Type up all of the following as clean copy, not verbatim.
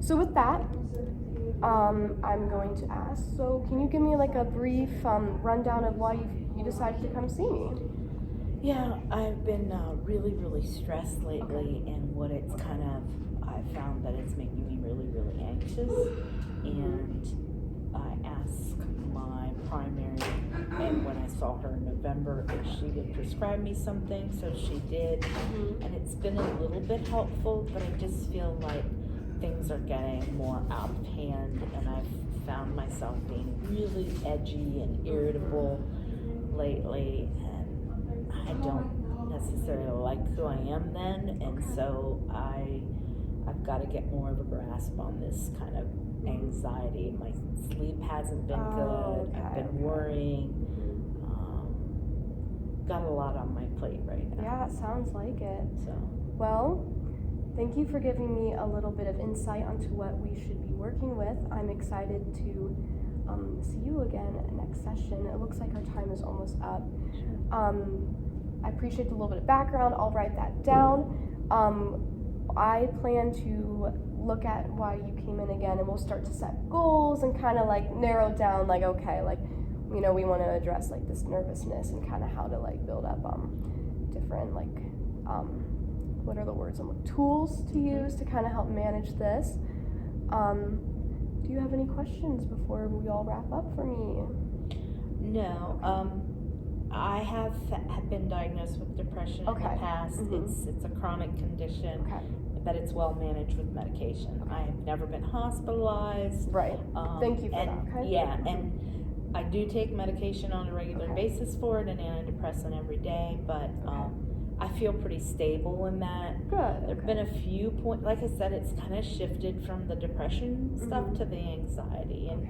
So with that, I'm going to ask, so can you give me like a brief rundown of why you decided to come see me? Yeah, I've been really, really stressed lately, and what it's kind of, I found that it's making me really, really anxious, and I asked my primary, and when I saw her in November, if she would prescribe me something, so she did, and it's been a little bit helpful, but I just feel like things are getting more out of hand, and I've found myself being really edgy and irritable lately, and I don't necessarily like who I am then, and so I've got to get more of a grasp on this kind of anxiety. My sleep hasn't been good. I've been worrying. Got a lot on my plate right now. Yeah, it sounds like it. So, well, thank you for giving me a little bit of insight onto what we should be working with. I'm excited to see you again next session. It looks like our time is almost up. I appreciate the little bit of background. I'll write that down. I plan to look at why you came in again, and we'll start to set goals and kind of like narrow down, like, okay, like, you know, we want to address like this nervousness and kind of how to like build up different like what are the words tools to use to kind of help manage this. Do you have any questions before we all wrap up for me? No. I have been diagnosed with depression in the past. It's a chronic condition, but it's well managed with medication. I have never been hospitalized. Right. Thank you for that. Okay. Yeah, and I do take medication on a regular basis for it, an antidepressant every day, but I feel pretty stable in that. Good. There have been a few points, like I said, it's kind of shifted from the depression stuff to the anxiety, and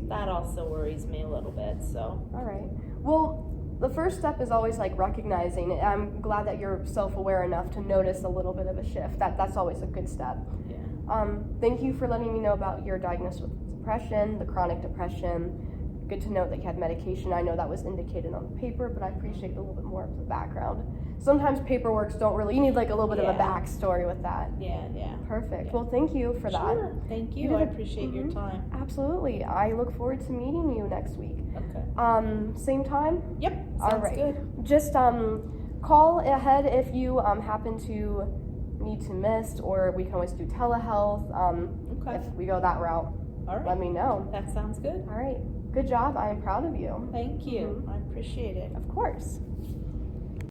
that also worries me a little bit. So. All right. Well, the first step is always like recognizing it. I'm glad that you're self-aware enough to notice a little bit of a shift. That's always a good step. Yeah. Thank you for letting me know about your diagnosis with depression, the chronic depression. Good to know that you had medication. I know that was indicated on the paper, but I appreciate a little bit more of the background. Sometimes paperworks don't really, you need like a little bit of a backstory with that. Yeah. Perfect. Yeah. Well, thank you for that. Sure. Thank you. I appreciate your time. Absolutely. I look forward to meeting you next week. Okay. Same time? Yep. Sounds all right. Good. Just call ahead if you happen to need to miss, or we can always do telehealth. If we go that route, all right. Let me know. That sounds good. All right. Good job. I am proud of you. Thank you. I appreciate it. Of course.